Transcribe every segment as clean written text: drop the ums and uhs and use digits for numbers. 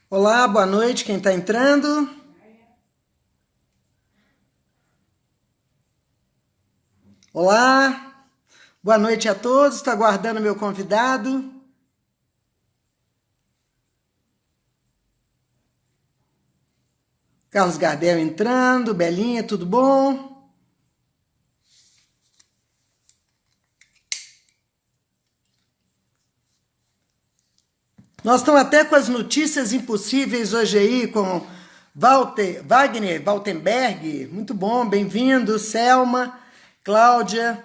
Olá, boa noite, quem está entrando? Olá, boa noite a todos, estou aguardando meu convidado. Carlos Gardel entrando, Belinha, tudo bom? Nós estamos até com as notícias impossíveis hoje aí, com Wagner Waltenberg, muito bom, bem-vindo, Selma, Cláudia,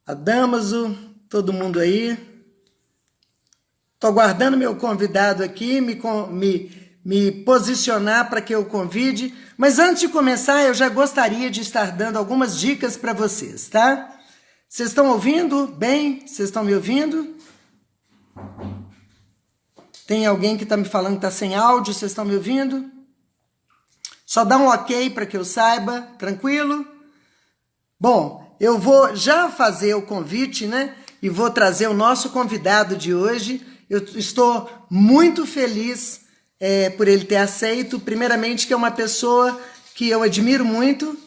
a Damaso, todo mundo aí. Estou aguardando meu convidado aqui, me posicionar para que eu convide, mas antes de começar eu já gostaria de estar dando algumas dicas para vocês, tá? Vocês estão ouvindo bem? Vocês estão me ouvindo? Tem alguém que está me falando que está sem áudio, vocês estão me ouvindo? Só dá um ok para que eu saiba, tranquilo? Bom, eu vou já fazer o convite, né? E vou trazer o nosso convidado de hoje. Eu estou muito feliz por ele ter aceito. Primeiramente, que é uma pessoa que eu admiro muito,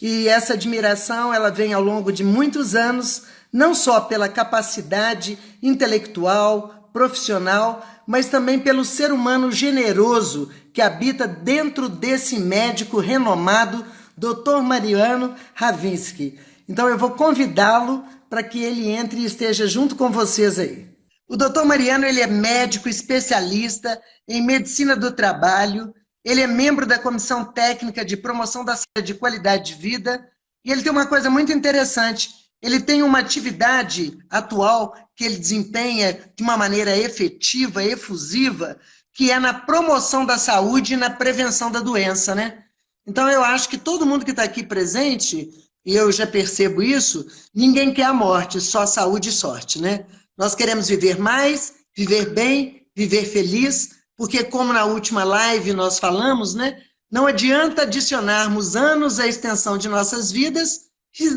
e essa admiração ela vem ao longo de muitos anos, não só pela capacidade intelectual, profissional, mas também pelo ser humano generoso que habita dentro desse médico renomado, Dr. Mariano Ravinsky. Então eu vou convidá-lo para que ele entre e esteja junto com vocês aí. O Dr. Mariano ele é médico especialista em medicina do trabalho, ele é membro da Comissão Técnica de Promoção da Saúde de Qualidade de Vida, e ele tem uma coisa muito interessante, ele tem uma atividade atual que ele desempenha de uma maneira efetiva, efusiva, que é na promoção da saúde e na prevenção da doença, né? Então eu acho que todo mundo que está aqui presente, e eu já percebo isso, ninguém quer a morte, só saúde e sorte, né? Nós queremos viver mais, viver bem, viver feliz, porque como na última live nós falamos, né? Não adianta adicionarmos anos à extensão de nossas vidas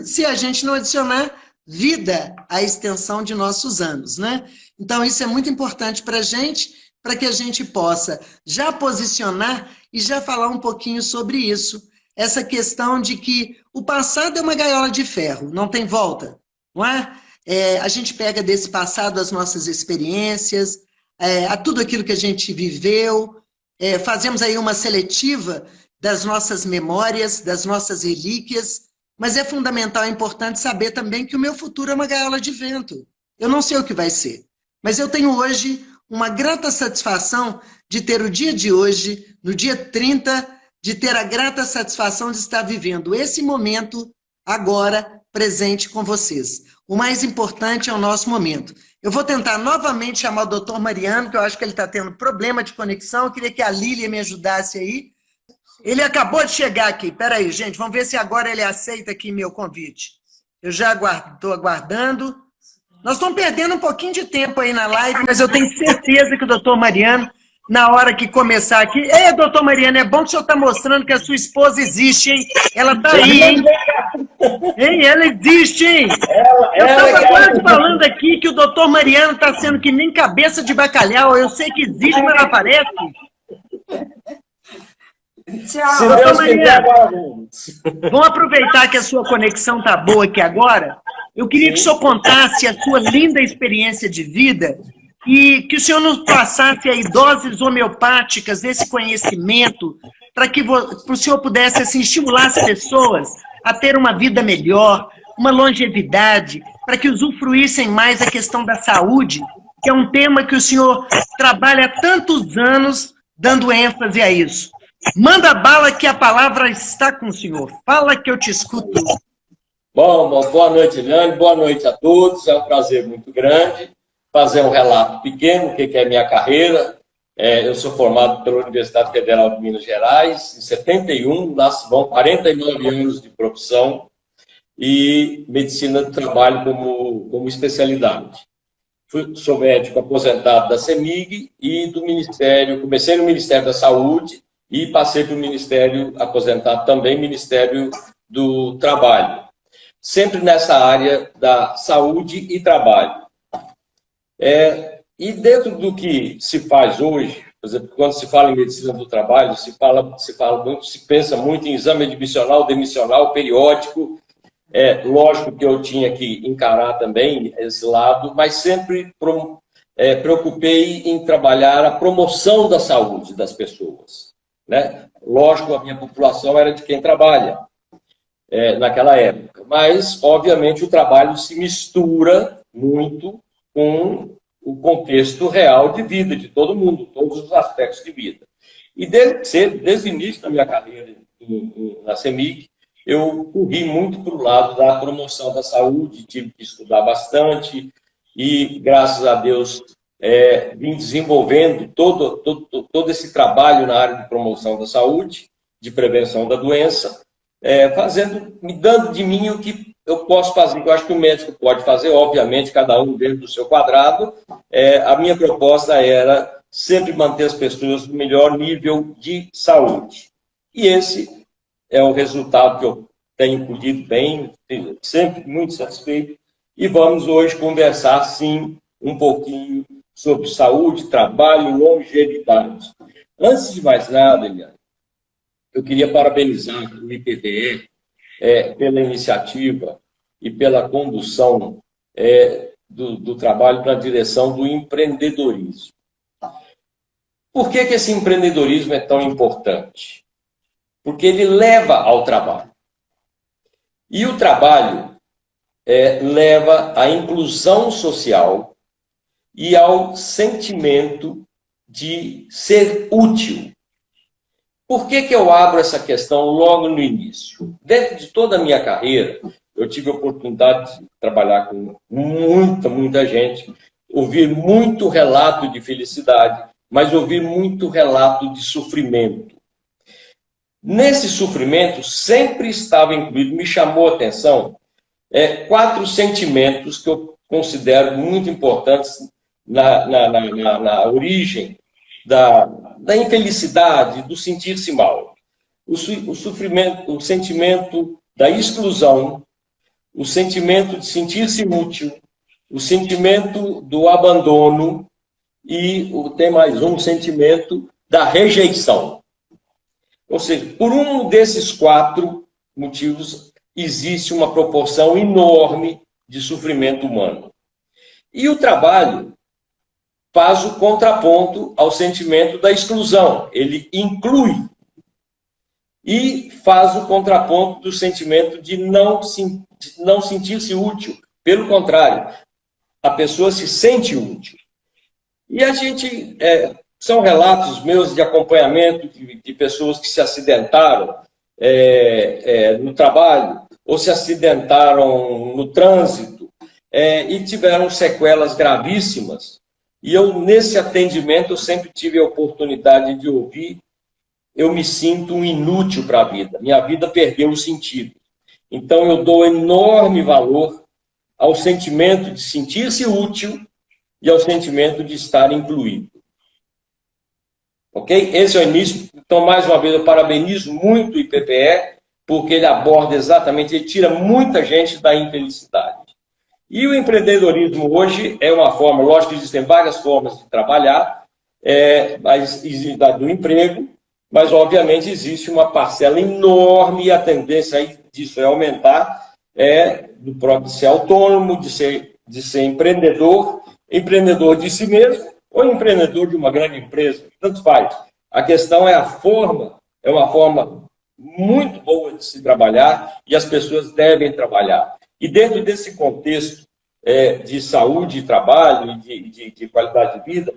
se a gente não adicionar vida à extensão de nossos anos, né? Então isso é muito importante para a gente, para que a gente possa já posicionar e já falar um pouquinho sobre isso. Essa questão de que o passado é uma gaiola de ferro, não tem volta, não é? A gente pega desse passado as nossas experiências, a tudo aquilo que a gente viveu, fazemos aí uma seletiva das nossas memórias, das nossas relíquias, mas é fundamental, é importante saber também que o meu futuro é uma gaiola de vento. Eu não sei o que vai ser, mas eu tenho hoje uma grata satisfação de ter o dia de hoje, no dia 30, de ter a grata satisfação de estar vivendo esse momento agora, presente com vocês. O mais importante é o nosso momento. Eu vou tentar novamente chamar o Dr. Mariano, que eu acho que ele está tendo problema de conexão, eu queria que a Lília me ajudasse aí. Ele acabou de chegar aqui, peraí, gente, vamos ver se agora ele aceita aqui meu convite. Eu já estou aguardando. Nós estamos perdendo um pouquinho de tempo aí na live, mas eu tenho certeza que o doutor Mariano, na hora que começar aqui... Ei, doutor Mariano, é bom que o senhor está mostrando que a sua esposa existe, hein? Ela está aí, hein? Hein? Ela existe, hein? Eu estava quase falando aqui que o doutor Mariano está sendo que nem cabeça de bacalhau. Eu sei que existe, mas não aparece. Se Deus quiser, agora vamos aproveitar que a sua conexão está boa aqui agora. Eu queria que o senhor contasse a sua linda experiência de vida e que o senhor nos passasse aí doses homeopáticas desse conhecimento para que o senhor pudesse assim, estimular as pessoas a ter uma vida melhor, uma longevidade, para que usufruíssem mais a questão da saúde, que é um tema que o senhor trabalha há tantos anos dando ênfase a isso. Manda bala que a palavra está com o senhor. Fala que eu te escuto. Bom, boa noite, Eliane. Boa noite a todos. É um prazer muito grande fazer um relato pequeno, o que é minha carreira. Eu sou formado pela Universidade Federal de Minas Gerais, em 71, vão 49 anos de profissão e medicina do trabalho como especialidade. Sou médico aposentado da CEMIG e do Ministério, comecei no Ministério da Saúde, e passei para o Ministério, aposentado também, Ministério do Trabalho. Sempre nessa área da saúde e trabalho. E dentro do que se faz hoje, Por exemplo, quando se fala em medicina do trabalho, se pensa muito em exame admissional, demissional, periódico. Lógico que eu tinha que encarar também esse lado, mas sempre preocupei em trabalhar a promoção da saúde das pessoas, né? Lógico, a minha população era de quem trabalha naquela época, mas, obviamente, o trabalho se mistura muito com o contexto real de vida de todo mundo, todos os aspectos de vida. E desde o início da minha carreira na CEMIG, eu corri muito para o lado da promoção da saúde, tive que estudar bastante e, graças a Deus, vim desenvolvendo todo esse trabalho na área de promoção da saúde, de prevenção da doença, me dando de mim o que eu posso fazer, que eu acho que o médico pode fazer, obviamente, cada um dentro do seu quadrado. A minha proposta era sempre manter as pessoas no melhor nível de saúde. E esse é o resultado que eu tenho colhido bem, sempre muito satisfeito. E vamos hoje conversar, sim, um pouquinho sobre saúde, trabalho, longevidade. Antes de mais nada, Eliane, eu queria parabenizar o IPDE pela iniciativa e pela condução do trabalho na direção do empreendedorismo. Por que esse empreendedorismo é tão importante? Porque ele leva ao trabalho. E o trabalho leva à inclusão social e ao sentimento de ser útil. Por que eu abro essa questão logo no início? Dentro de toda a minha carreira, eu tive a oportunidade de trabalhar com muita gente, ouvir muito relato de felicidade, mas ouvir muito relato de sofrimento. Nesse sofrimento sempre estava incluído, me chamou a atenção, 4 sentimentos que eu considero muito importantes na origem da infelicidade, do sentir-se mal. O sofrimento, o sentimento da exclusão, o sentimento de sentir-se inútil, o sentimento do abandono e tem mais um sentimento da rejeição. Ou seja, por um desses 4 motivos, existe uma proporção enorme de sofrimento humano. E o trabalho faz o contraponto ao sentimento da exclusão. Ele inclui e faz o contraponto do sentimento de não sentir-se útil. Pelo contrário, a pessoa se sente útil. E a gente... são relatos meus de acompanhamento de pessoas que se acidentaram no trabalho ou se acidentaram no trânsito e tiveram sequelas gravíssimas. E eu, nesse atendimento, eu sempre tive a oportunidade de ouvir: eu me sinto um inútil para a vida, minha vida perdeu o sentido. Então, eu dou enorme valor ao sentimento de sentir-se útil e ao sentimento de estar incluído. Ok? Esse é o início. Então, mais uma vez, eu parabenizo muito o IPPE, porque ele aborda exatamente, ele tira muita gente da infelicidade. E o empreendedorismo hoje é uma forma, lógico que existem várias formas de trabalhar, do emprego, mas obviamente existe uma parcela enorme e a tendência disso é aumentar, do próprio ser autônomo, de ser empreendedor de si mesmo, ou empreendedor de uma grande empresa, tanto faz. A questão é uma forma muito boa de se trabalhar e as pessoas devem trabalhar. E dentro desse contexto de saúde e trabalho e de qualidade de vida,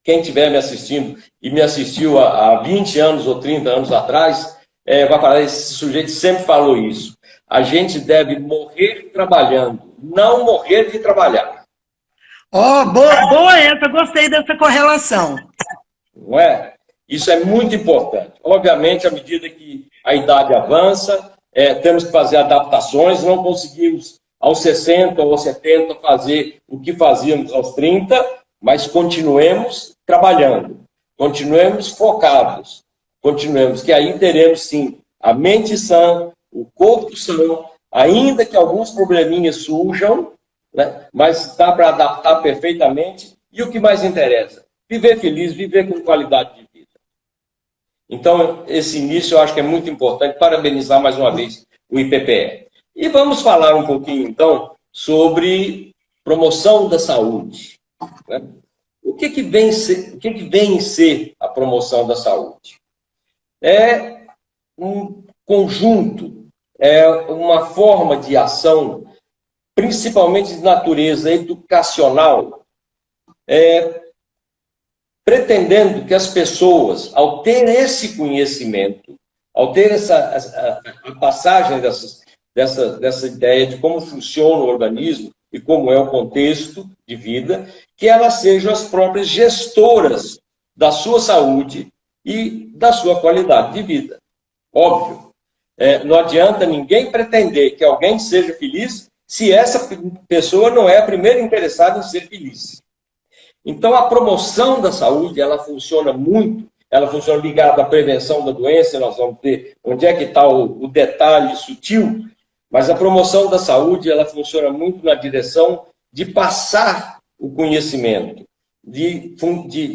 quem estiver me assistindo e me assistiu há 20 anos ou 30 anos atrás, vai falar, esse sujeito sempre falou isso. A gente deve morrer trabalhando, não morrer de trabalhar. Boa essa, gostei dessa correlação. Não é? Isso é muito importante. Obviamente, à medida que a idade avança, temos que fazer adaptações, não conseguimos aos 60 ou 70 fazer o que fazíamos aos 30, mas continuemos trabalhando, continuemos focados, continuemos, que aí teremos sim a mente sã, o corpo são, ainda que alguns probleminhas surjam, né? Mas dá para adaptar perfeitamente. E o que mais interessa? viver feliz, viver com qualidade de vida. Então, esse início eu acho que é muito importante, parabenizar mais uma vez o IPPE. E vamos falar um pouquinho, então, sobre promoção da saúde, né? O que vem ser a promoção da saúde? É um conjunto, é uma forma de ação, principalmente de natureza educacional, pretendendo que as pessoas, ao ter esse conhecimento, ao ter a passagem dessa ideia de como funciona o organismo e como é o contexto de vida, que elas sejam as próprias gestoras da sua saúde e da sua qualidade de vida. Óbvio, não adianta ninguém pretender que alguém seja feliz se essa pessoa não é a primeira interessada em ser feliz. Então, a promoção da saúde, ela funciona muito, ela funciona ligada à prevenção da doença, nós vamos ver onde é que está o detalhe sutil, mas a promoção da saúde, ela funciona muito na direção de passar o conhecimento, de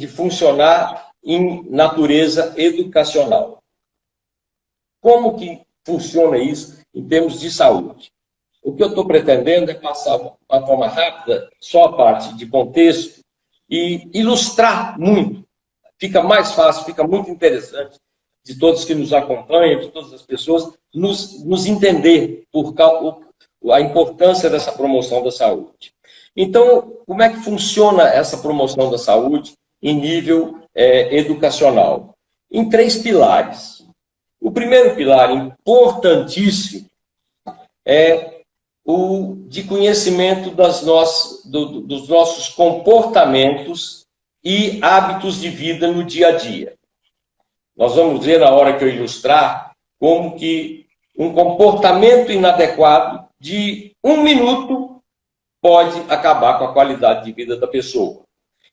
funcionar em natureza educacional. Como que funciona isso em termos de saúde? O que eu estou pretendendo é passar de uma forma rápida só a parte de contexto e ilustrar muito. Fica mais fácil, fica muito interessante de todos que nos acompanham, de todas as pessoas, nos entender a importância dessa promoção da saúde. Então, como é que funciona essa promoção da saúde em nível educacional? Em 3 pilares. O primeiro pilar, importantíssimo, é o de conhecimento dos nossos comportamentos e hábitos de vida no dia a dia. Nós vamos ver na hora que eu ilustrar como que um comportamento inadequado de 1 minuto pode acabar com a qualidade de vida da pessoa.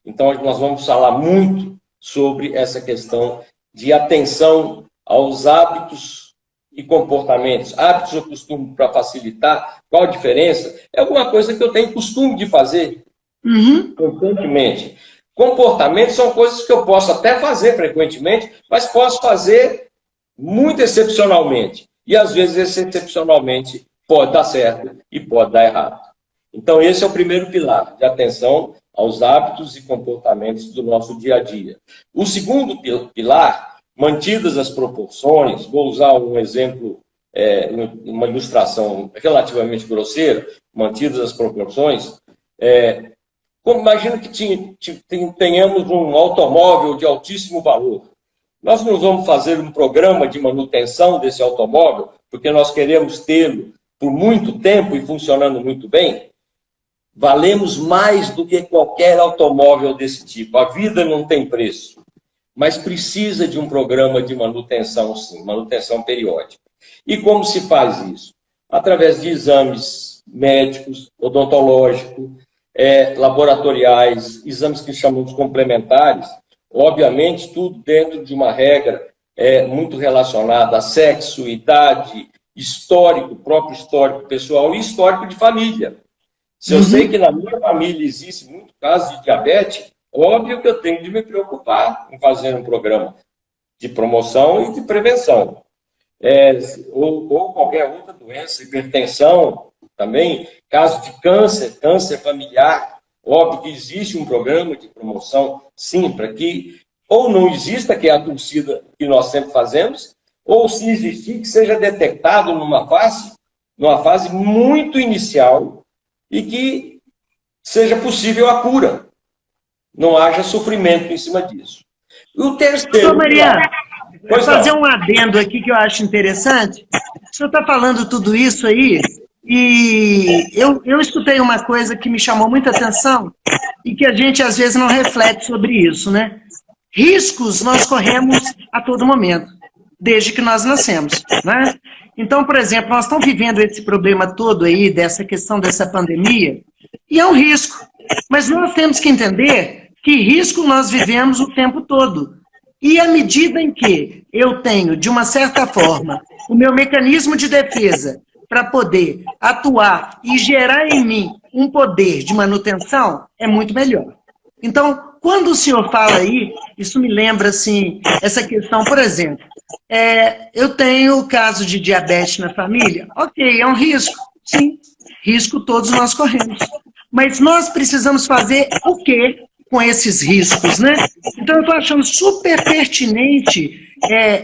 Então, nós vamos falar muito sobre essa questão de atenção aos hábitos e comportamentos. Hábitos eu costumo, para facilitar, qual a diferença? É alguma coisa que eu tenho costume de fazer constantemente. Comportamentos são coisas que eu posso até fazer frequentemente, mas posso fazer muito excepcionalmente. E, às vezes, esse excepcionalmente pode dar certo e pode dar errado. Então, esse é o primeiro pilar, de atenção aos hábitos e comportamentos do nosso dia a dia. O segundo pilar, mantidas as proporções, vou usar um exemplo, uma ilustração relativamente grosseira, mantidas as proporções, imagina que tenhamos um automóvel de altíssimo valor. Nós não vamos fazer um programa de manutenção desse automóvel, porque nós queremos tê-lo por muito tempo e funcionando muito bem. Valemos mais do que qualquer automóvel desse tipo. A vida não tem preço, mas precisa de um programa de manutenção, sim, manutenção periódica. E como se faz isso? Através de exames médicos, odontológicos, laboratoriais, exames que chamamos complementares, obviamente tudo dentro de uma regra muito relacionada a sexo, idade, histórico, próprio histórico pessoal e histórico de família. Se eu sei que na minha família existe muito caso de diabetes, óbvio que eu tenho de me preocupar em fazer um programa de promoção e de prevenção. Ou qualquer outra doença, hipertensão, também, caso de câncer familiar, óbvio que existe um programa de promoção, sim, para que ou não exista, que é a torcida que nós sempre fazemos, ou se existir, que seja detectado numa fase muito inicial e que seja possível a cura. Não haja sofrimento em cima disso. E o terceiro... Mariana, vou fazer um adendo aqui que eu acho interessante. O senhor está falando tudo isso aí, e eu escutei uma coisa que me chamou muita atenção e que a gente, às vezes, não reflete sobre isso, né? Riscos nós corremos a todo momento, desde que nós nascemos, né? Então, por exemplo, nós estamos vivendo esse problema todo aí, dessa questão dessa pandemia, e é um risco. Mas nós temos que entender que risco nós vivemos o tempo todo. E à medida em que eu tenho, de uma certa forma, o meu mecanismo de defesa para poder atuar e gerar em mim um poder de manutenção, é muito melhor. Então, quando o senhor fala aí, isso me lembra, assim, essa questão, por exemplo, eu tenho o caso de diabetes na família, ok, é um risco, sim, risco todos nós corremos, mas nós precisamos fazer o quê com esses riscos, né? Então eu estou achando super pertinente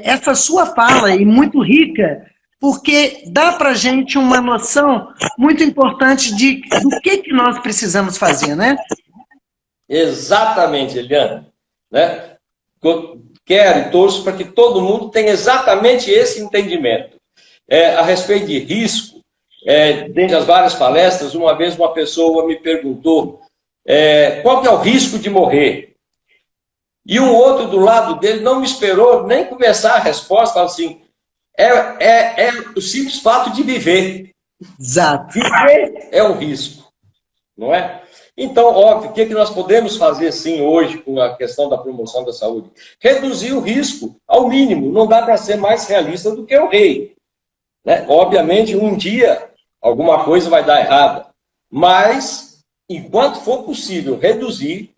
essa sua fala e muito rica, porque dá para a gente uma noção muito importante do que nós precisamos fazer, né? Exatamente, Eliane. Né? Quero e torço para que todo mundo tenha exatamente esse entendimento. A respeito de risco, dentre as várias palestras, uma vez uma pessoa me perguntou qual que é o risco de morrer? E um outro do lado dele não me esperou nem começar a resposta, falou assim, é o simples fato de viver. Exato. Viver é um risco, não é? Então, óbvio, o que nós podemos fazer, sim, hoje, com a questão da promoção da saúde? Reduzir o risco ao mínimo. Não dá para ser mais realista do que o rei. Né? Obviamente, um dia, alguma coisa vai dar errada. Mas, enquanto for possível reduzir,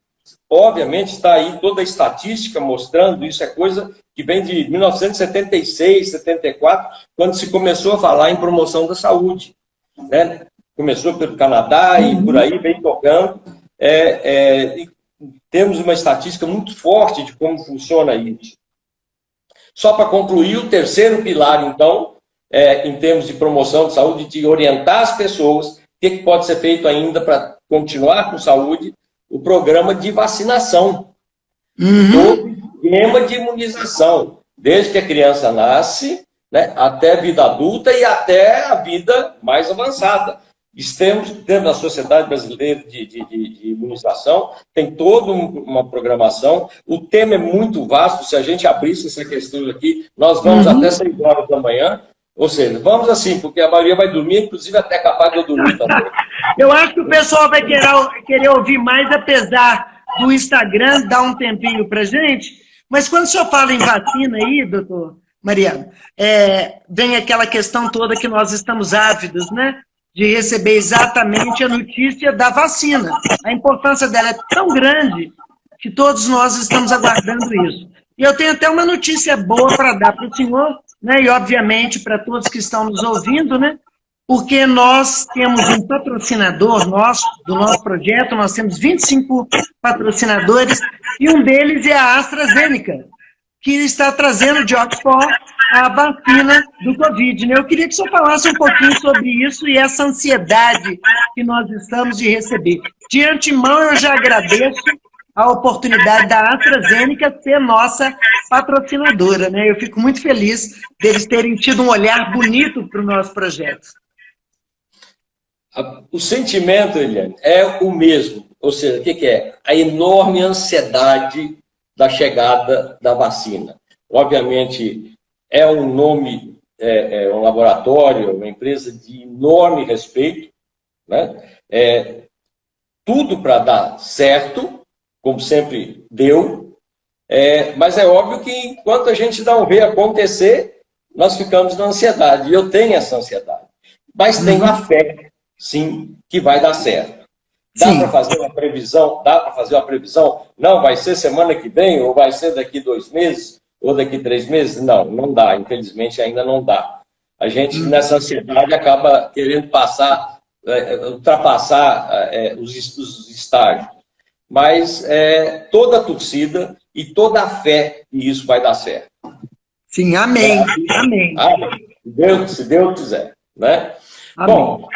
obviamente está aí toda a estatística mostrando, isso é coisa que vem de 1976, 74, quando se começou a falar em promoção da saúde. Né? Começou pelo Canadá e por aí vem tocando. E temos uma estatística muito forte de como funciona isso. Só para concluir, o terceiro pilar, então, em termos de promoção de saúde, de orientar as pessoas, o que pode ser feito ainda para continuar com saúde, o programa de vacinação. Todo esquema de imunização, desde que a criança nasce, né, até a vida adulta e até a vida mais avançada. Temos a Sociedade Brasileira de Imunização, tem toda uma programação, o tema é muito vasto, se a gente abrisse essa questão aqui, nós vamos até 6 horas da manhã, ou seja, vamos assim, porque a maioria vai dormir, inclusive até capaz de eu dormir também. Eu acho que o pessoal vai querer ouvir mais, apesar do Instagram dar um tempinho pra gente, mas quando o senhor fala em vacina aí, doutor Mariano, vem aquela questão toda que nós estamos ávidos, né? De receber exatamente a notícia da vacina. A importância dela é tão grande que todos nós estamos aguardando isso. E eu tenho até uma notícia boa para dar para o senhor, né? E obviamente para todos que estão nos ouvindo, né? Porque nós temos um patrocinador do nosso projeto, nós temos 25 patrocinadores, e um deles é a AstraZeneca, que está trazendo de Oxford a vacina do Covid. Né? Eu queria que o senhor falasse um pouquinho sobre isso e essa ansiedade que nós estamos de receber. De antemão, eu já agradeço a oportunidade da AstraZeneca ser nossa patrocinadora. Né? Eu fico muito feliz deles terem tido um olhar bonito para o nosso projeto. O sentimento, Eliane, é o mesmo. Ou seja, o que é? A enorme ansiedade da chegada da vacina. Obviamente, é um nome, um laboratório, uma empresa de enorme respeito, né? Tudo para dar certo, como sempre deu, mas é óbvio que enquanto a gente não vê acontecer, nós ficamos na ansiedade. E eu tenho essa ansiedade. Mas tenho a fé, sim, que vai dar certo. Dá para fazer uma previsão? Dá para fazer uma previsão? Não, vai ser semana que vem, ou vai ser daqui 2 meses, ou daqui 3 meses? Não, não dá. Infelizmente, ainda não dá. A gente, nessa ansiedade, acaba querendo ultrapassar os estágios. Mas toda a torcida e toda a fé que isso vai dar certo. Sim, amém. Amém. Se Deus quiser. Né? Amém. Bom,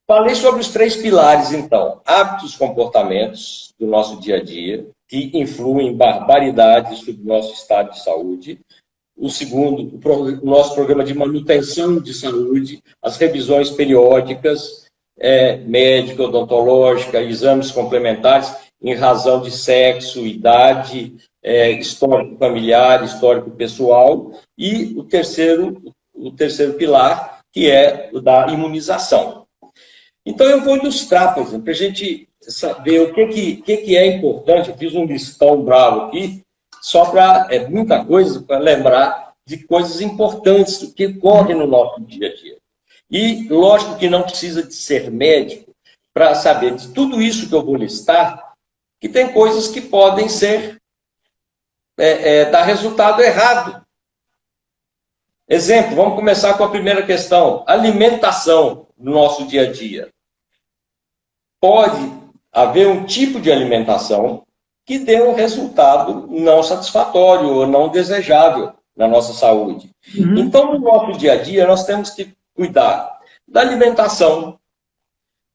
falei sobre os 3 pilares, então. Hábitos, comportamentos do nosso dia a dia, que influem barbaridades sobre o nosso estado de saúde. O segundo, o nosso programa de manutenção de saúde, as revisões periódicas, médica, odontológica, exames complementares em razão de sexo, idade, histórico familiar, histórico pessoal. E o terceiro pilar, que é o da imunização. Então, eu vou ilustrar, por exemplo, para a gente saber o que é importante. Eu fiz um listão bravo aqui, só para muita coisa, para lembrar de coisas importantes que ocorrem no nosso dia a dia. E, lógico que não precisa de ser médico para saber de tudo isso que eu vou listar, que tem coisas que podem ser, dar resultado errado. Exemplo, vamos começar com a primeira questão, alimentação no nosso dia a dia. Pode haver um tipo de alimentação que dê um resultado não satisfatório ou não desejável na nossa saúde. Então, no nosso dia a dia, nós temos que cuidar da alimentação,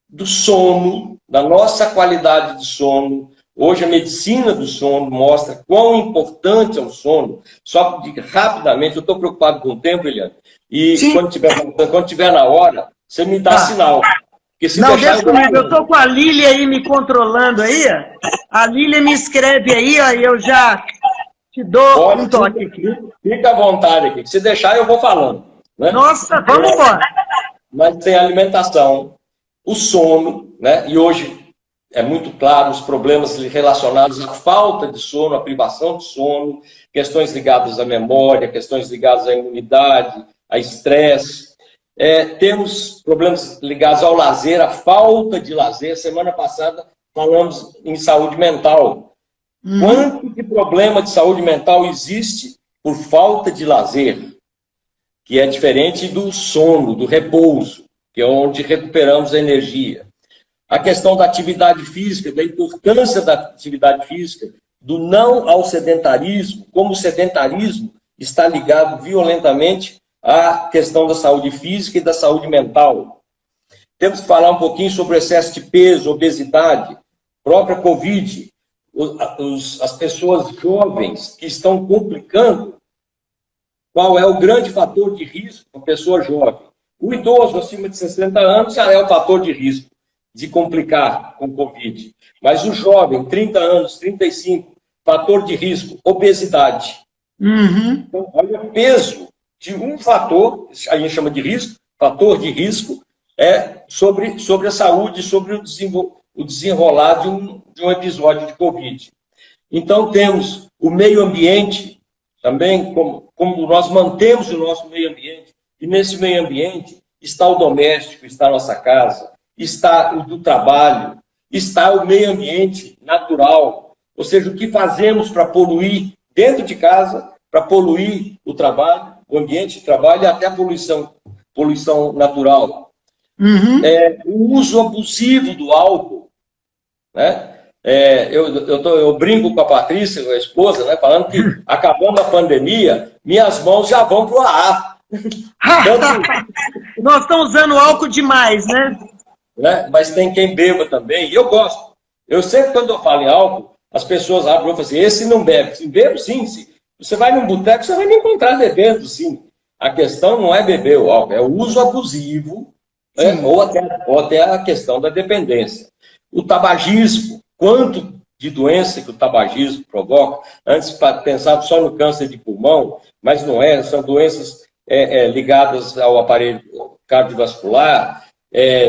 do sono, da nossa qualidade de sono. Hoje a medicina do sono mostra quão importante é o sono. Só rapidamente, eu estou preocupado com o tempo, Eliane, e quando tiver na hora, você me dá sinal. Porque se não, deixa comigo, eu estou com a Lília aí me controlando aí. A Lília me escreve aí, ó, e eu já te dou um toque aqui. Fica à vontade aqui. Se deixar, eu vou falando. Né? Nossa, vamos embora. Mas tem a alimentação, o sono, né? E hoje é muito claro os problemas relacionados à falta de sono, à privação de sono, questões ligadas à memória, questões ligadas à imunidade, a estresse. Temos problemas ligados ao lazer, à falta de lazer. Semana passada falamos em saúde mental. Quanto de problema de saúde mental existe por falta de lazer? Que é diferente do sono, do repouso, que é onde recuperamos a energia. A questão da atividade física, da importância da atividade física, do não ao sedentarismo, como o sedentarismo está ligado violentamente à questão da saúde física e da saúde mental. Temos que falar um pouquinho sobre o excesso de peso, obesidade, própria Covid, as pessoas jovens que estão complicando. Qual é o grande fator de risco para a pessoa jovem? O idoso acima de 60 anos já é o fator de risco de complicar com Covid. Mas o jovem, 30 anos, 35, fator de risco, obesidade. Então, olha o peso de um fator, a gente chama de risco, fator de risco, sobre a saúde, sobre o desenrolar de um episódio de Covid. Então, temos o meio ambiente, também, como nós mantemos o nosso meio ambiente, e nesse meio ambiente está o doméstico, está a nossa casa, está o do trabalho, está o meio ambiente natural, ou seja, o que fazemos para poluir dentro de casa, para poluir o trabalho, o ambiente de trabalho e até a poluição natural. O uso abusivo do álcool, né? Eu brinco com a Patrícia, a esposa, né, falando que acabando a pandemia, minhas mãos já vão para o ar. Nós estamos usando álcool demais, né? Mas tem quem beba também, e eu gosto. Eu sempre, quando eu falo em álcool, as pessoas abrem e falam assim, esse não bebe. Sim, bebo sim. Você vai num boteco, você vai me encontrar bebendo, sim. A questão não é beber o álcool, é o uso abusivo, né? ou até a questão da dependência. O tabagismo, quanto de doença que o tabagismo provoca, antes pensava só no câncer de pulmão, mas não é, são doenças ligadas ao aparelho cardiovascular,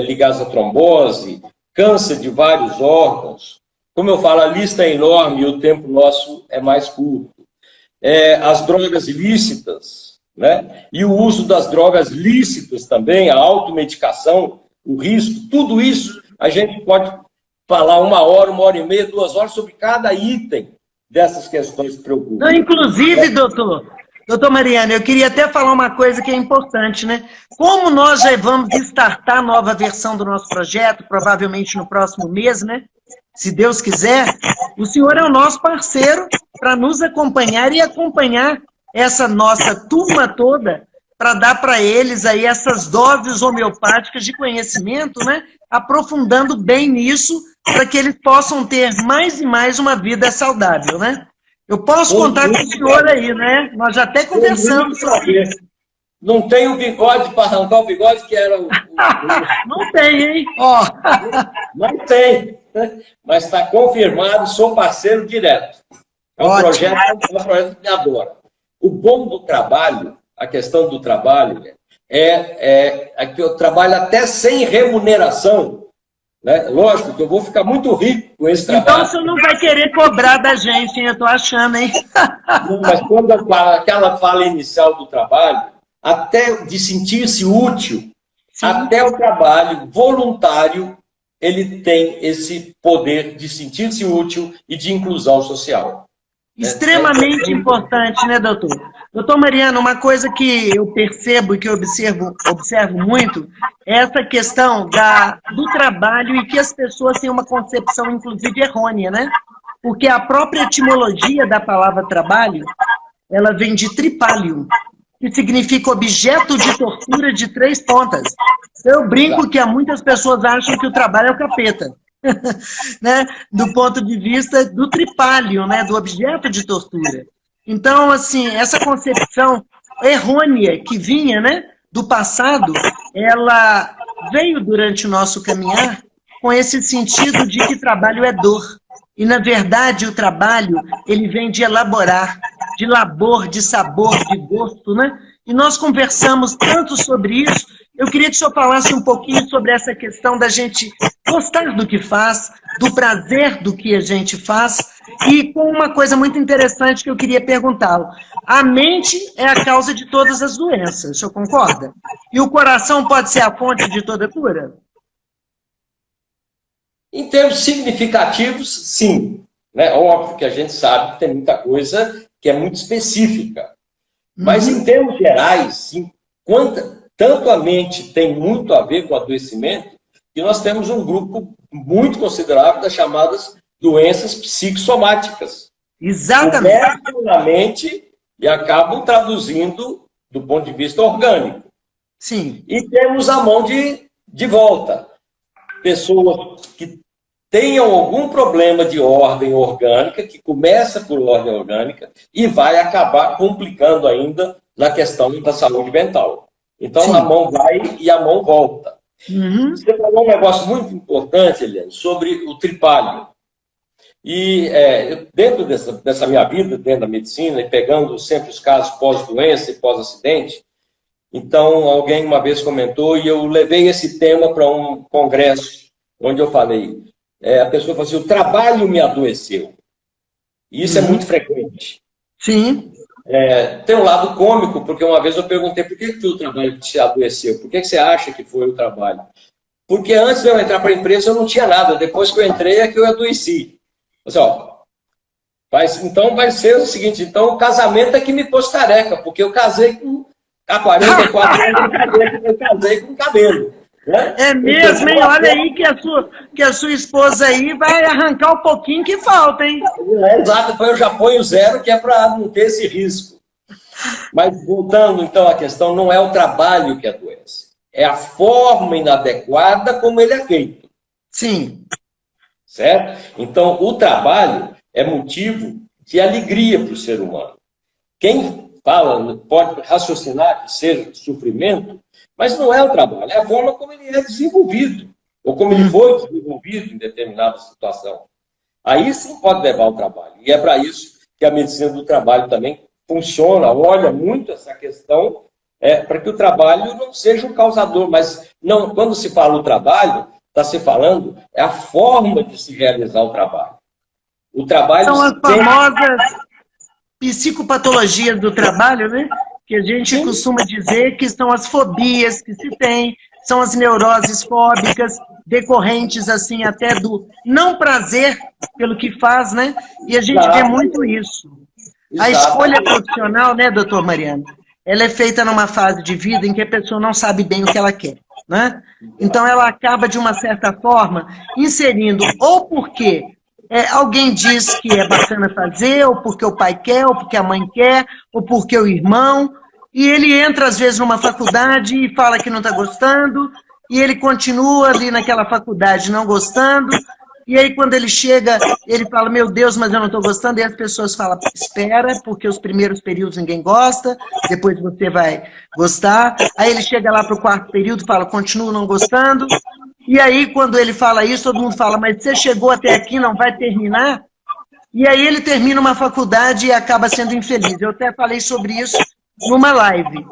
ligadas à trombose, câncer de vários órgãos. Como eu falo, a lista é enorme e o tempo nosso é mais curto. As drogas ilícitas, né? E o uso das drogas lícitas também, a automedicação, o risco, tudo isso a gente pode falar 1 hora, 1h30, 2 horas sobre cada item dessas questões que preocupam. Não, inclusive, doutor Mariano, eu queria até falar uma coisa que é importante, né? Como nós já vamos startar a nova versão do nosso projeto, provavelmente no próximo mês, né? Se Deus quiser, o senhor é o nosso parceiro para nos acompanhar e acompanhar essa nossa turma toda para dar para eles aí essas doses homeopáticas de conhecimento, né? Aprofundando bem nisso, para que eles possam ter mais e mais uma vida saudável, né? Eu posso contar com o senhor aí, né? Nós já até conversamos sobre isso. Não tem o bigode para arrancar o bigode, que era o... Não tem, hein? Ó. Não tem, né? Mas está confirmado, sou parceiro direto. É um projeto que me adora. O bom do trabalho, a questão do trabalho, é que eu trabalho até sem remuneração. Né? Lógico que eu vou ficar muito rico com esse trabalho. Então você não vai querer cobrar da gente, hein? Eu tô achando, hein? Não, mas quando eu falo, aquela fala inicial do trabalho, até de sentir-se útil, sim, até o trabalho voluntário ele tem esse poder de sentir-se útil e de inclusão social. Extremamente importante, né, doutor? Doutor Mariano, uma coisa que eu percebo e que eu observo muito é essa questão do trabalho e que as pessoas têm uma concepção, inclusive, errônea, né? Porque a própria etimologia da palavra trabalho, ela vem de tripalium, que significa objeto de tortura de 3 pontas. Eu brinco que há muitas pessoas acham que o trabalho é o capeta. Né? Do ponto de vista do tripalho, né? Do objeto de tortura. Então, assim, essa concepção errônea que vinha, né, do passado, ela veio durante o nosso caminhar com esse sentido de que trabalho é dor. E, na verdade, o trabalho, ele vem de elaborar, de labor, de sabor, de gosto, né? E nós conversamos tanto sobre isso. Eu queria que o senhor falasse um pouquinho sobre essa questão da gente gostar do que faz, do prazer do que a gente faz, e com uma coisa muito interessante que eu queria perguntá-lo. A mente é a causa de todas as doenças, o senhor concorda? E o coração pode ser a fonte de toda cura? Em termos significativos, sim. Né? Óbvio que a gente sabe que tem muita coisa que é muito específica. Mas, em termos gerais, sim, tanto a mente tem muito a ver com o adoecimento, que nós temos um grupo muito considerável das chamadas doenças psicossomáticas. Exatamente. Começam na mente e acabam traduzindo do ponto de vista orgânico. Sim. E temos a mão de volta. Pessoas que tenham algum problema de ordem orgânica, que começa por ordem orgânica e vai acabar complicando ainda na questão da saúde mental. Então, sim, a mão vai e a mão volta. Você falou um negócio muito importante, Eliane, sobre o tripalho. E dentro dessa minha vida, dentro da medicina, e pegando sempre os casos pós-doença e pós-acidente, então alguém uma vez comentou, e eu levei esse tema para um congresso, onde eu falei, a pessoa falou assim, o trabalho me adoeceu. E isso é muito frequente. Sim. Tem um lado cômico, porque uma vez eu perguntei por que o trabalho te adoeceu? Por que você acha que foi o trabalho? Porque antes de eu entrar para a empresa eu não tinha nada. Depois que eu entrei é que eu adoeci. Assim, então vai ser o seguinte, então o casamento é que me pôs careca, porque eu casei há 44 anos, eu casei com cabelo. Né? É mesmo, hein? Olha aí que a sua esposa aí vai arrancar um pouquinho que falta, hein? Exato, eu já ponho 0, que é para não ter esse risco. Mas voltando então à questão, não é o trabalho que adoece, é a forma inadequada como ele é feito. Sim. Certo? Então, o trabalho é motivo de alegria para o ser humano. Quem fala pode raciocinar que seja sofrimento, mas não é o trabalho, é a forma como ele é desenvolvido, ou como ele foi desenvolvido em determinada situação. Aí sim pode levar ao trabalho. E é para isso que a medicina do trabalho também funciona, olha muito essa questão, para que o trabalho não seja um causador. Mas não, quando se fala o trabalho, está se falando a forma de se realizar o trabalho. O trabalho são as famosas psicopatologias do trabalho, né? Que a gente costuma dizer que são as fobias que se tem, são as neuroses fóbicas, decorrentes, assim, até do não prazer pelo que faz, né? E a gente vê muito isso. A escolha profissional, né, doutor Mariano? Ela é feita numa fase de vida em que a pessoa não sabe bem o que ela quer, né? Então, ela acaba, de uma certa forma, inserindo, ou porque alguém diz que é bacana fazer, ou porque o pai quer, ou porque a mãe quer, ou porque o irmão, e ele entra, às vezes, numa faculdade e fala que não está gostando, e ele continua ali naquela faculdade não gostando, e aí quando ele chega, ele fala, meu Deus, mas eu não estou gostando, e as pessoas falam, espera, porque os primeiros períodos ninguém gosta, depois você vai gostar, aí ele chega lá para o 4º período e fala, continuo não gostando, e aí quando ele fala isso, todo mundo fala, mas você chegou até aqui, não vai terminar? E aí ele termina uma faculdade e acaba sendo infeliz. Eu até falei sobre isso numa live.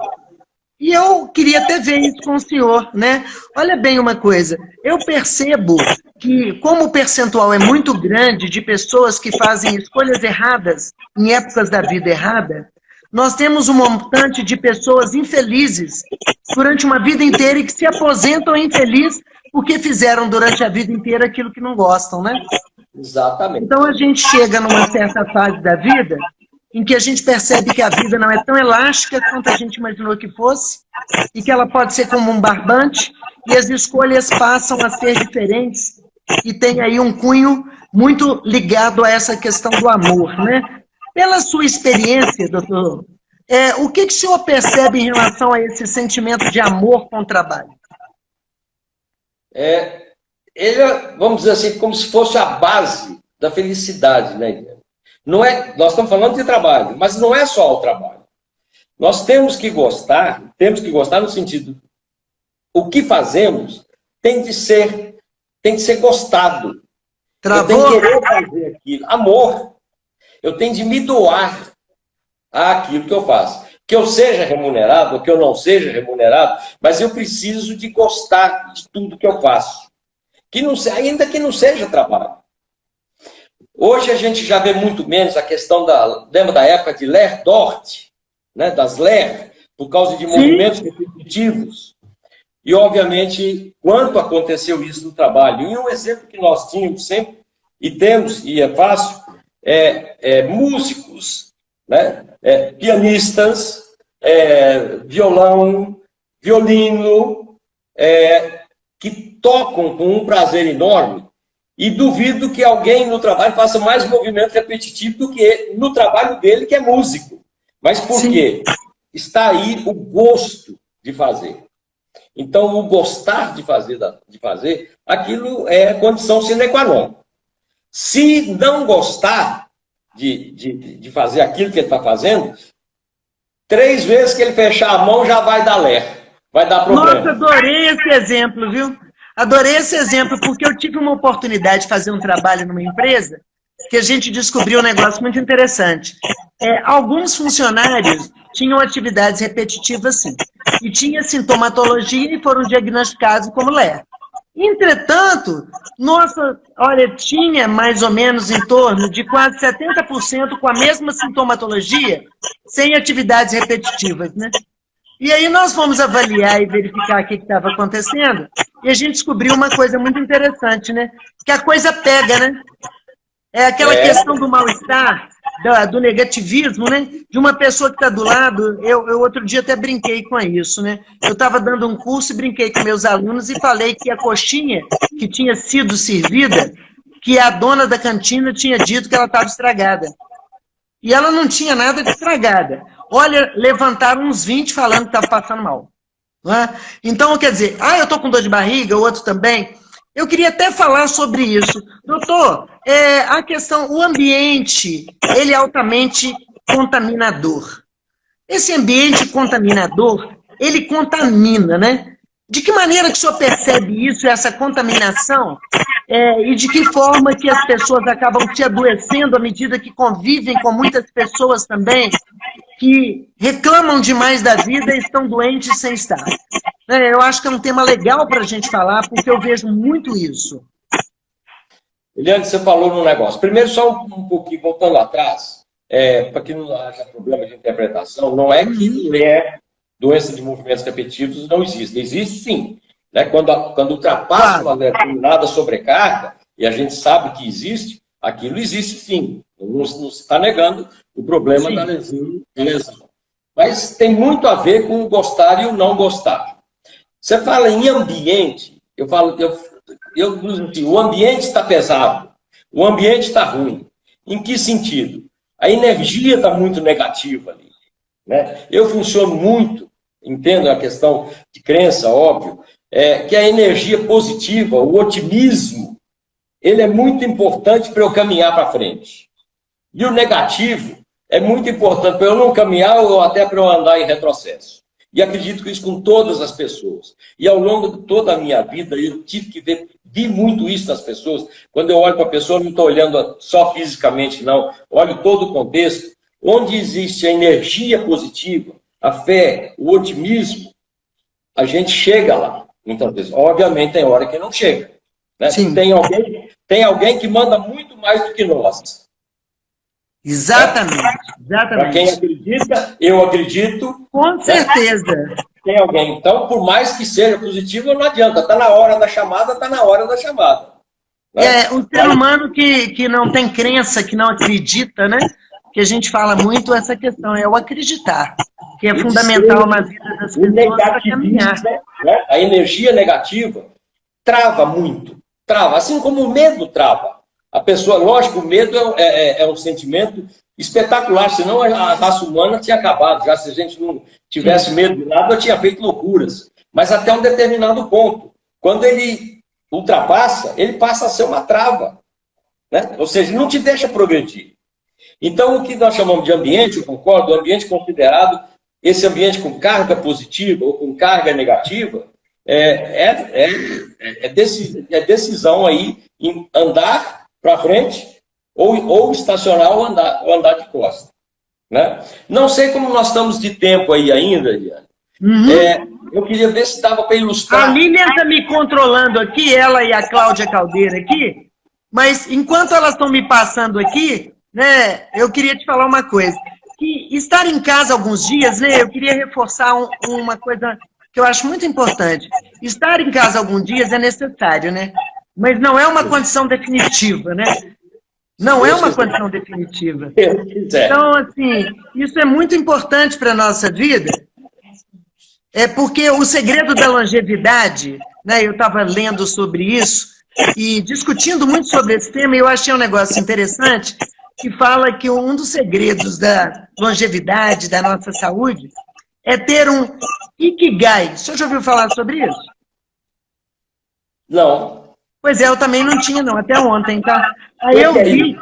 E eu queria até ver isso com o senhor, né? Olha bem uma coisa, eu percebo que, como o percentual é muito grande de pessoas que fazem escolhas erradas em épocas da vida errada, Nós temos um montante de pessoas infelizes durante uma vida inteira e que se aposentam infelizes porque fizeram durante a vida inteira aquilo que não gostam, né? Exatamente. Então a gente chega numa certa fase da vida em que a gente percebe que a vida não é tão elástica quanto a gente imaginou que fosse e que ela pode ser como um barbante e as escolhas passam a ser diferentes e tem aí um cunho muito ligado a essa questão do amor, né? Pela sua experiência, doutor, o que o senhor percebe em relação a esse sentimento de amor com o trabalho? Ele é, vamos dizer assim, como se fosse a base da felicidade, né? Não é, nós estamos falando de trabalho, mas não é só o trabalho. Nós temos que gostar no sentido, o que fazemos tem de ser gostado. Travou? Eu tenho que querer fazer aquilo. Amor. Eu tenho de me doar àquilo que eu faço. Que eu seja remunerado ou que eu não seja remunerado, mas eu preciso de gostar de tudo que eu faço. Ainda que não seja trabalho. Hoje a gente já vê muito menos a questão lembra da época de Ler Dort, né, das Ler, por causa de movimentos repetitivos. E, obviamente, quanto aconteceu isso no trabalho. E um exemplo que nós tínhamos sempre, e temos, e é fácil, músicos, né? Pianistas, violão, violino, que tocam com um prazer enorme, e duvido que alguém no trabalho faça mais movimento repetitivo do que no trabalho dele, que é músico. Mas por quê? Está aí o gosto de fazer. Então, o gostar de fazer, aquilo é condição sine qua non. Se não gostar de fazer aquilo que ele está fazendo, 3 vezes que ele fechar a mão já vai dar lé, vai dar problema. Nossa, adorei esse exemplo, viu? Adorei esse exemplo, porque eu tive uma oportunidade de fazer um trabalho numa empresa que a gente descobriu um negócio muito interessante. Alguns funcionários tinham atividades repetitivas, sim, e tinha sintomatologia e foram diagnosticados como LER. Entretanto, tinha mais ou menos em torno de quase 70% com a mesma sintomatologia, sem atividades repetitivas, né? E aí nós fomos avaliar e verificar o que estava acontecendo, e a gente descobriu uma coisa muito interessante, né? Que a coisa pega, né? É aquela questão do mal-estar, do negativismo, né? De uma pessoa que está do lado. Eu outro dia até brinquei com isso, né? Eu estava dando um curso e brinquei com meus alunos e falei que a coxinha que tinha sido servida, que a dona da cantina tinha dito que ela estava estragada. E ela não tinha nada de estragada. Olha, levantaram uns 20 falando que estava passando mal. Não é? Então, quer dizer, eu estou com dor de barriga, o outro também. Eu queria até falar sobre isso. Doutor, a questão, o ambiente, ele é altamente contaminador. Esse ambiente contaminador, ele contamina, né? De que maneira que o senhor percebe isso, essa contaminação? E de que forma que as pessoas acabam se adoecendo à medida que convivem com muitas pessoas também que reclamam demais da vida e estão doentes sem estar? Eu acho que é um tema legal para a gente falar, porque eu vejo muito isso. Eliane, você falou num negócio. Primeiro, só um pouquinho, voltando atrás, para que não haja problema de interpretação, não é que doença de movimentos repetitivos não existe. Existe sim. Né? Quando ultrapassa uma determinada sobrecarga, e a gente sabe que existe, aquilo existe sim. Não se está negando o problema da lesão. Mas tem muito a ver com o gostar e o não gostar. Você fala em ambiente, o ambiente está pesado, o ambiente está ruim. Em que sentido? A energia está muito negativa ali. Né? Eu funciono muito, entendo a questão de crença, óbvio, que a energia positiva, o otimismo, ele é muito importante para eu caminhar para frente. E o negativo é muito importante para eu não caminhar ou até para eu andar em retrocesso. E acredito que isso com todas as pessoas. E ao longo de toda a minha vida, eu tive que vi muito isso nas pessoas. Quando eu olho para a pessoa, não estou olhando só fisicamente, não. Olho todo o contexto. Onde existe a energia positiva, a fé, o otimismo, a gente chega lá. Muitas vezes. Obviamente, tem hora que não chega. Né? Tem alguém que manda muito mais do que nós. Exatamente, Para quem exatamente. acredita, eu acredito. Com certeza. Tem alguém. Então, por mais que seja positivo, não adianta. Está na hora da chamada, está na hora da chamada. Né? Um ser humano que não tem crença, que não acredita, né? Que a gente fala muito essa questão, é o acreditar, que é fundamental na vida das pessoas para caminhar. Né? A energia negativa trava muito. Trava, assim como o medo trava. A pessoa, lógico, o medo é um sentimento espetacular, senão a raça humana tinha acabado. Já se a gente não tivesse medo de nada, eu tinha feito loucuras. Mas até um determinado ponto. Quando ele ultrapassa, ele passa a ser uma trava. Né? Ou seja, não te deixa progredir. Então, o que nós chamamos de ambiente, eu concordo, o ambiente considerado, esse ambiente com carga positiva ou com carga negativa, é decisão aí em andar para frente ou estacionar ou andar de costas. Né? Não sei como nós estamos de tempo aí ainda, Eliane. Eu queria ver se dava para ilustrar. A Lilian está me controlando aqui, ela e a Cláudia Caldeira aqui, mas enquanto elas estão me passando aqui, né, eu queria te falar uma coisa. Que estar em casa alguns dias, né, eu queria reforçar uma coisa que eu acho muito importante. Estar em casa alguns dias é necessário, né? Mas não é uma condição definitiva, né? Não é uma condição definitiva. Então, assim, isso é muito importante para a nossa vida, porque o segredo da longevidade, né, eu estava lendo sobre isso e discutindo muito sobre esse tema, e eu achei um negócio interessante, que fala que um dos segredos da longevidade, da nossa saúde, é ter um Ikigai. O senhor já ouviu falar sobre isso? Não. Pois é, eu também não tinha, não, até ontem, tá? Aí eu vi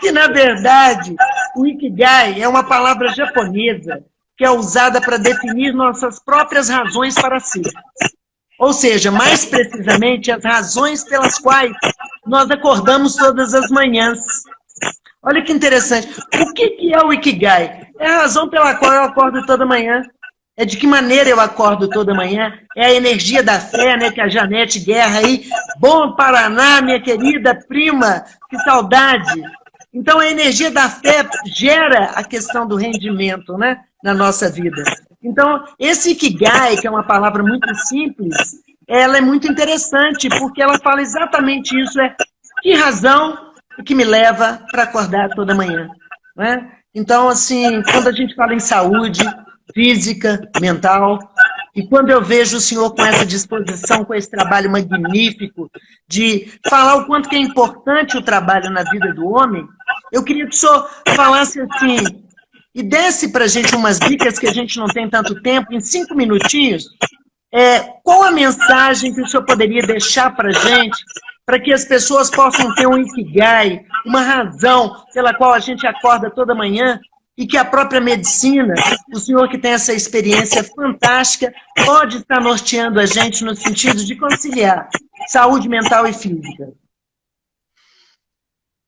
que, na verdade, o Ikigai é uma palavra japonesa que é usada para definir nossas próprias razões para ser. Ou seja, mais precisamente, as razões pelas quais nós acordamos todas as manhãs. Olha que interessante. O que é o Ikigai? É a razão pela qual eu acordo toda manhã. É de que maneira eu acordo toda manhã. É a energia da fé, né? Que a Janete Guerra aí. Bom Paraná, minha querida prima. Que saudade. Então, a energia da fé gera a questão do rendimento, né? Na nossa vida. Então, esse Ikigai, que é uma palavra muito simples, ela é muito interessante, porque ela fala exatamente isso. Que razão que me leva para acordar toda manhã. Né? Então, assim, quando a gente fala em saúde física, mental, e quando eu vejo o senhor com essa disposição, com esse trabalho magnífico de falar o quanto que é importante o trabalho na vida do homem, eu queria que o senhor falasse assim, e desse para a gente umas dicas que a gente não tem tanto tempo, em 5 minutinhos, qual a mensagem que o senhor poderia deixar para a gente, para que as pessoas possam ter um Ikigai, uma razão pela qual a gente acorda toda manhã, e que a própria medicina, o senhor que tem essa experiência fantástica, pode estar norteando a gente no sentido de conciliar saúde mental e física.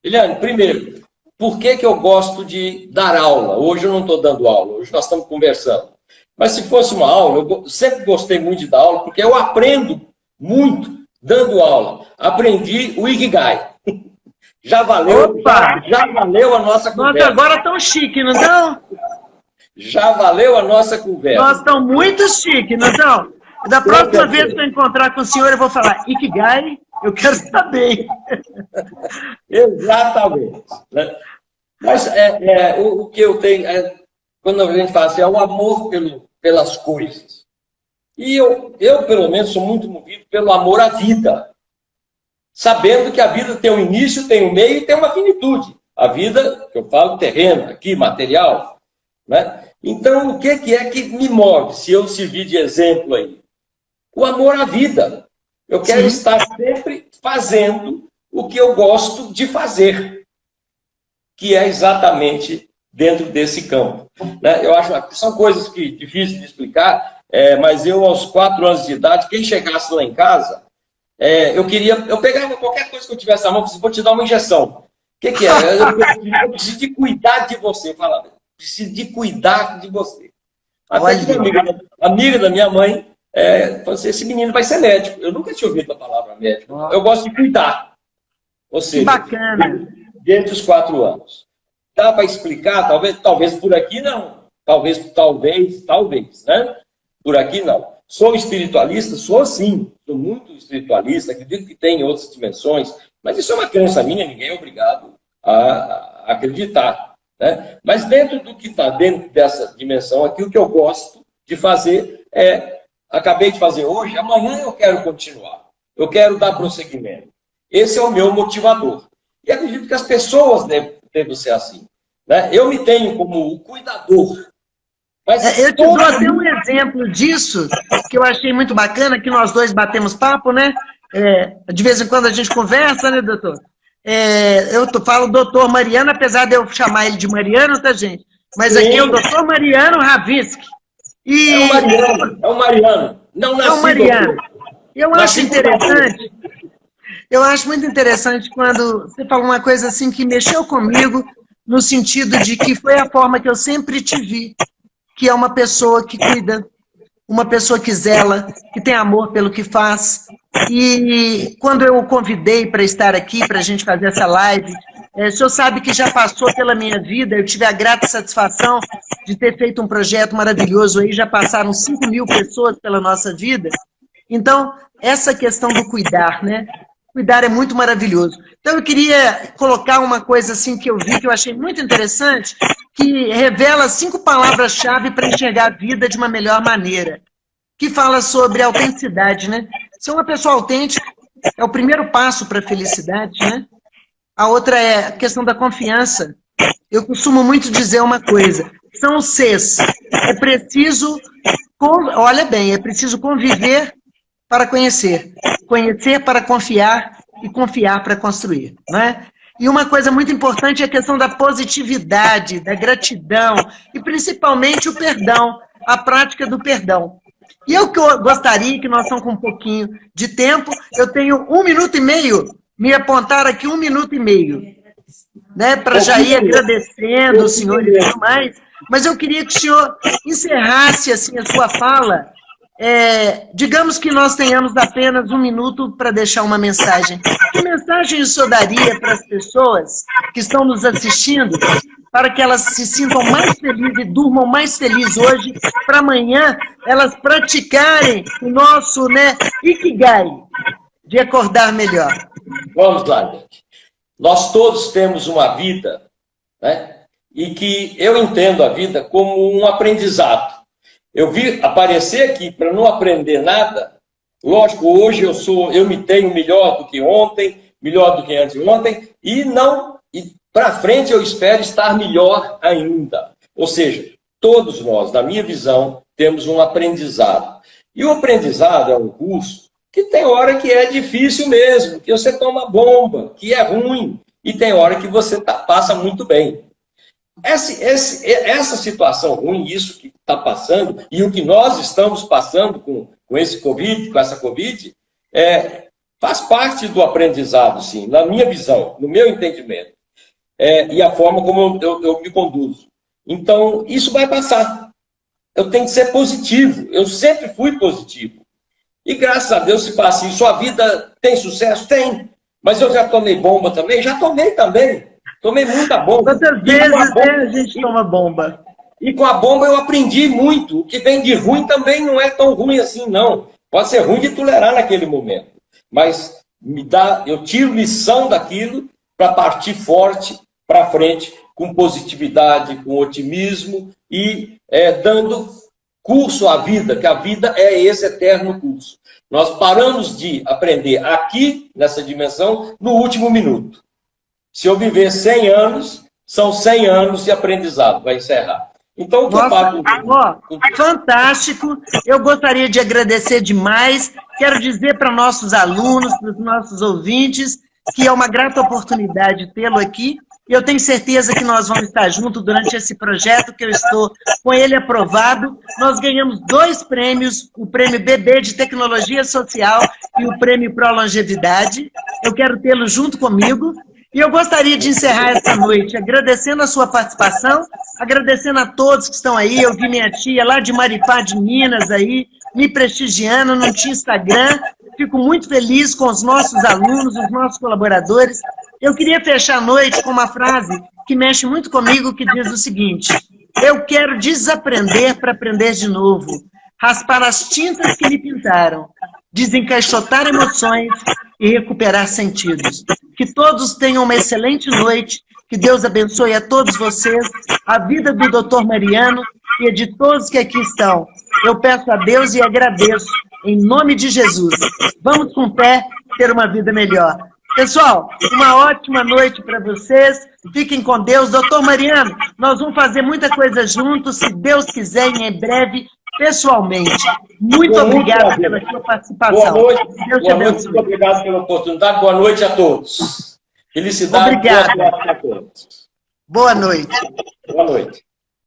Eliane, primeiro, por que eu gosto de dar aula? Hoje eu não estou dando aula, hoje nós estamos conversando. Mas se fosse uma aula, eu sempre gostei muito de dar aula, porque eu aprendo muito dando aula. Aprendi o Ikigai. Já valeu, já valeu a nossa conversa. Nós agora estamos chique, não estão? Já valeu a nossa conversa. Nós estamos muito chique, não estão? Da próxima vez que eu encontrar com o senhor, eu vou falar Ikigai, eu quero saber. Exatamente. Mas o que eu tenho, quando a gente fala assim, é o amor pelas coisas. E eu, pelo menos, sou muito movido pelo amor à vida. Sabendo que a vida tem um início, tem um meio e tem uma finitude. A vida, que eu falo, terreno, aqui, material. Né? Então, o que é que me move, se eu servir de exemplo aí? O amor à vida. Eu quero estar sempre fazendo o que eu gosto de fazer, que é exatamente dentro desse campo. Né? Eu acho que são coisas que difíceis de explicar, mas eu, aos 4 anos de idade, quem chegasse lá em casa, eu pegava qualquer coisa que eu tivesse na mão, vou te dar uma injeção. O que é? Eu preciso de cuidar de você. Eu falava, preciso de cuidar de você. Até que uma amiga da minha mãe falou assim, esse menino vai ser médico. Eu nunca tinha ouvido a palavra médico. Eu gosto de cuidar. Ou seja, bacana. Dentro dos 4 anos. dá para explicar, talvez por aqui não. Talvez, né? Por aqui não. Sou espiritualista? Sou sim. Sou muito espiritualista, acredito que tem outras dimensões, mas isso é uma crença minha, ninguém é obrigado a acreditar, né? Mas dentro do que está dentro dessa dimensão aqui, o que eu gosto de fazer acabei de fazer hoje, amanhã eu quero continuar. Eu quero dar prosseguimento. Esse é o meu motivador. E acredito que as pessoas devem ser assim, né? Eu me tenho como o cuidador. Mas eu te dou até um exemplo disso, que eu achei muito bacana, que nós dois batemos papo, né? De vez em quando a gente conversa, né, doutor? Eu falo doutor Mariano, apesar de eu chamar ele de Mariano, tá, gente? Mas aqui é o doutor Mariano Ravinsky. É o Mariano. Não nasci, é o Mariano. Doutor. Eu acho interessante, eu acho muito interessante quando você falou uma coisa assim que mexeu comigo, no sentido de que foi a forma que eu sempre te vi, que é uma pessoa que cuida, uma pessoa que zela, que tem amor pelo que faz. E quando eu o convidei para estar aqui, para a gente fazer essa live, o senhor sabe que já passou pela minha vida, eu tive a grata satisfação de ter feito um projeto maravilhoso aí, já passaram 5.000 pessoas pela nossa vida. Então, essa questão do cuidar, né? Cuidar é muito maravilhoso. Então, eu queria colocar uma coisa assim que eu vi, que eu achei muito interessante, que revela 5 palavras-chave para enxergar a vida de uma melhor maneira, que fala sobre autenticidade, né? Ser uma pessoa autêntica é o primeiro passo para a felicidade, né? A outra é a questão da confiança. Eu costumo muito dizer uma coisa, são os Cs. É preciso, olha bem, é preciso conviver para conhecer, conhecer para confiar e confiar para construir, não é? E uma coisa muito importante é a questão da positividade, da gratidão e principalmente o perdão, a prática do perdão. E eu gostaria, que nós estamos com um pouquinho de tempo, eu tenho 1 minuto e meio, me apontaram aqui 1 minuto e meio, né, para já ir agradecendo o senhor e tudo mais, mas eu queria que o senhor encerrasse assim, a sua fala. Digamos que nós tenhamos apenas 1 minuto para deixar uma mensagem. Que mensagem o senhor daria para as pessoas que estão nos assistindo, para que elas se sintam mais felizes e durmam mais felizes hoje, para amanhã elas praticarem o nosso, né, Ikigai, de acordar melhor? Vamos lá, gente. Nós todos temos uma vida, né, e que eu entendo a vida como um aprendizado. Eu vi aparecer aqui para não aprender nada. Lógico, hoje eu me tenho melhor do que ontem, melhor do que anteontem, e para frente eu espero estar melhor ainda. Ou seja, todos nós, na minha visão, temos um aprendizado. E o aprendizado é um curso que tem hora que é difícil mesmo, que você toma bomba, que é ruim, e tem hora que você passa muito bem. Essa situação ruim, isso que está passando, e o que nós estamos passando com esse Covid, com essa Covid, faz parte do aprendizado, sim, na minha visão, no meu entendimento, e a forma como eu me conduzo. Então, isso vai passar. Eu tenho que ser positivo, eu sempre fui positivo. E graças a Deus, se passa assim, sua vida tem sucesso? Tem. Mas eu já tomei bomba também? Já tomei também. Tomei muita bomba. Quantas vezes a gente toma bomba? E com a bomba eu aprendi muito. O que vem de ruim também não é tão ruim assim, não. Pode ser ruim de tolerar naquele momento. Mas eu tiro lição daquilo para partir forte para frente, com positividade, com otimismo e dando curso à vida, que a vida é esse eterno curso. Nós paramos de aprender aqui, nessa dimensão, no último minuto. Se eu viver 100 anos, são 100 anos de aprendizado. Vai encerrar. Então, o que eu falo... Fantástico. Eu gostaria de agradecer demais. Quero dizer para nossos alunos, para os nossos ouvintes, que é uma grata oportunidade tê-lo aqui. Eu tenho certeza que nós vamos estar juntos durante esse projeto, que eu estou com ele aprovado. Nós ganhamos 2 prêmios, o prêmio BB de Tecnologia Social e o prêmio Pro Longevidade. Eu quero tê-lo junto comigo. E eu gostaria de encerrar essa noite agradecendo a sua participação, agradecendo a todos que estão aí. Eu vi minha tia lá de Maripá, de Minas, aí, me prestigiando, não tinha Instagram. Fico muito feliz com os nossos alunos, os nossos colaboradores. Eu queria fechar a noite com uma frase que mexe muito comigo, que diz o seguinte: eu quero desaprender para aprender de novo, raspar as tintas que me pintaram, desencaixotar emoções e recuperar sentidos. Que todos tenham uma excelente noite, que Deus abençoe a todos vocês, a vida do Dr. Mariano e a de todos que aqui estão. Eu peço a Deus e agradeço, em nome de Jesus. Vamos com fé ter uma vida melhor. Pessoal, uma ótima noite para vocês. Fiquem com Deus. Doutor Mariano, nós vamos fazer muita coisa juntos, se Deus quiser, em breve, pessoalmente. Muito obrigado pela sua participação. Boa noite, muito obrigado pela oportunidade. Boa noite a todos. Felicidade. Obrigado. Boa noite a todos. Boa noite. Boa noite.